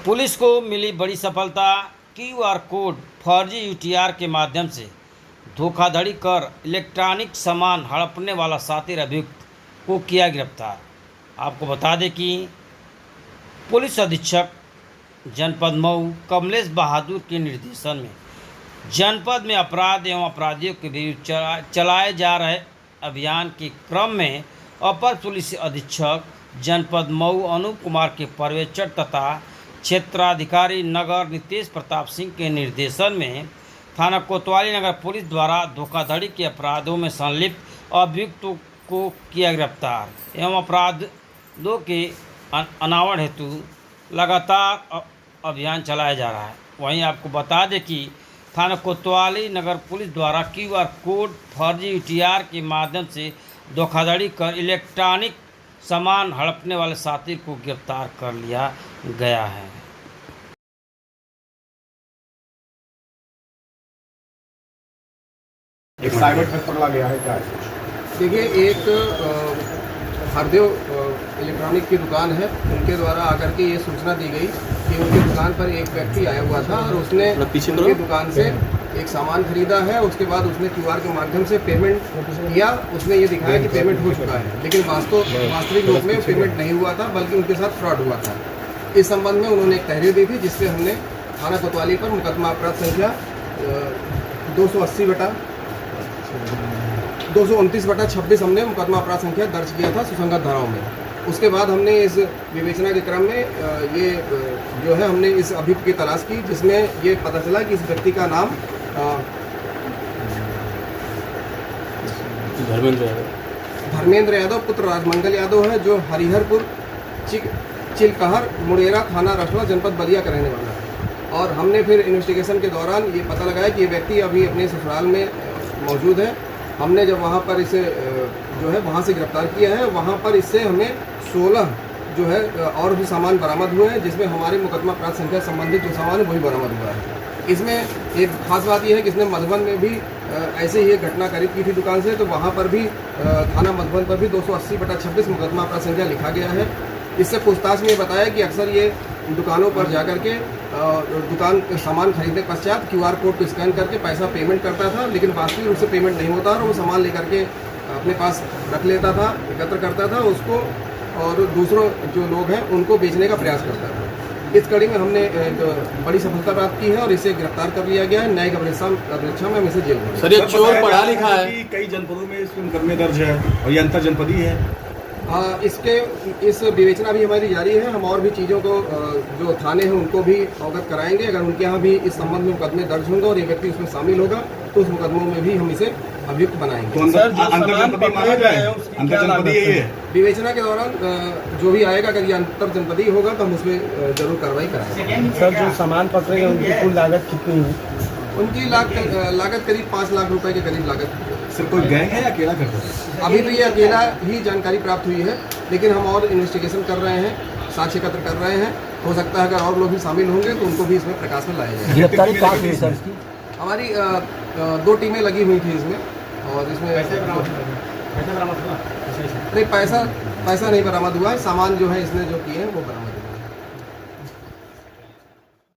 Police को मिली बड़ी सफलता। क्यूआर कोड फर्जी यूटीआर के माध्यम से धोखाधड़ी कर इलेक्ट्रॉनिक सामान हड़पने वाला शातिर अभियुक्त को किया गिरफ्तार। आपको बता दें कि पुलिस अधीक्षक जनपद मऊ कमलेश बहादुर के निर्देशन में जनपद में अपराध एवं अपराधियों के विरुद्ध चलाए जा रहे अभियान के क्रम में अपर पुलिस अधीक्षक जनपद मऊ अनूप कुमार के पर्यवेक्षण तथा क्षेत्राधिकारी नगर नितेश प्रताप सिंह के निर्देशन में थाना कोतवाली नगर पुलिस द्वारा धोखाधड़ी के अपराधों में संलिप्त अभियुक्तों को किया गिरफ्तार एवं अपराधों के अनावरण हेतु लगातार अभियान चलाया जा रहा है। वहीं आपको बता दें कि थाना कोतवाली नगर पुलिस द्वारा क्यूआर कोड फर्जी यूटीआर के माध्यम से धोखाधड़ी कर इलेक्ट्रॉनिक सामान हड़पने वाले शातिर को गिरफ्तार कर लिया गया है। एक साइबर ठग पकड़ा गया है। क्या देखिए, एक हरदेव इलेक्ट्रॉनिक की दुकान है, उनके द्वारा आकर के ये सूचना दी गई कि उनकी दुकान पर एक व्यक्ति आया हुआ था और उसने उनकी दुकान से एक सामान खरीदा है। उसके बाद उसने क्यूआर के माध्यम से पेमेंट किया। उसने ये दिखाया कि पेमेंट हो चुका है, लेकिन वास्तविक रूप में पेमेंट नहीं हुआ था, बल्कि उनके साथ फ्रॉड हुआ था। इस संबंध में उन्होंने एक तहरीर दी थी, जिससे हमने थाना कोतवाली पर मुकदमा अपराध संख्या 229/26 हमने मुकदमा अपराध संख्या दर्ज किया था सुसंगत धाराओं में। उसके बाद हमने इस विवेचना के क्रम में ये जो है हमने इस अभियुक्त की तलाश की, जिसमें ये पता चला कि इस व्यक्ति का नाम धर्मेंद्र यादव पुत्र राजमंगल यादव है, जो हरिहरपुर चिलकहर मुड़ेरा थाना रसवा जनपद बलिया का रहने वाला है। और हमने फिर इन्वेस्टिगेशन के दौरान ये पता लगाया कि ये व्यक्ति अभी अपने ससुराल में मौजूद है। हमने जब वहाँ पर इसे जो है वहाँ से गिरफ्तार किया है, वहाँ पर इससे हमें 16 जो है और भी सामान बरामद हुए हैं, जिसमें हमारे मुकदमा अपराध संख्या संबंधित जो सामान है वही बरामद हुआ है। इसमें एक खास बात यह है कि इसने मधुबन में भी ऐसे ही एक घटना करीब की थी दुकान से, तो वहाँ पर भी थाना मधुबन पर भी 280/26 मुकदमा अपराध संख्या लिखा गया है। इससे पूछताछ में बताया कि अक्सर ये दुकानों पर जाकर के दुकान सामान खरीदने के पश्चात क्यूआर कोड को स्कैन करके पैसा पेमेंट करता था, लेकिन वास्तविक रूप से पेमेंट नहीं होता और वो सामान लेकर के अपने पास रख लेता था, एकत्र करता था उसको, और दूसरों जो लोग हैं उनको बेचने का प्रयास करता था। इस कड़ी में हमने एक बड़ी सफलता प्राप्त की है और इसे गिरफ्तार कर लिया गया है। न्यायिक अभिरक्षा में हम इसे जेल में। सर, ये चोर पढ़ा लिखा है, कई जनपदों में इसके मुकदमे दर्ज है और ये अंतर जनपदी है। इस विवेचना भी हमारी जारी है। हम और भी चीज़ों को जो थाने हैं उनको भी अवगत कराएंगे। अगर उनके यहाँ भी इस संबंध में मुकदमे दर्ज होंगे और ये व्यक्ति उसमें शामिल होगा तो उस मुकदमों में भी हम इसे अभियुक्त बनाएंगे। विवेचना के दौरान जो भी आएगा, अगर ये अंतर जनपदी होगा तो हम उसमें जरूर कार्रवाई कराएंगे। सर, जो सामान पकड़े उनकी कुल लागत कितनी है? उनकी लागत करीब 5 लाख रुपए के करीब लागत। सिर्फ कोई गैंग है या अकेला करता है? अभी तो ये अकेला ही जानकारी प्राप्त हुई है, लेकिन हम और इन्वेस्टिगेशन कर रहे हैं, साक्ष्य एकत्र कर रहे हैं। हो सकता है अगर और लोग भी शामिल होंगे तो उनको भी इसमें प्रकाश में लाया जाएगा। गिरफ्तारी कहाँ हुई सर इसकी? हमारी 2 टीमें लगी हुई थी इसमें, और इसमें नहीं पैसा नहीं बरामद हुआ है। सामान जो है इसने जो किए हैं वो बरामद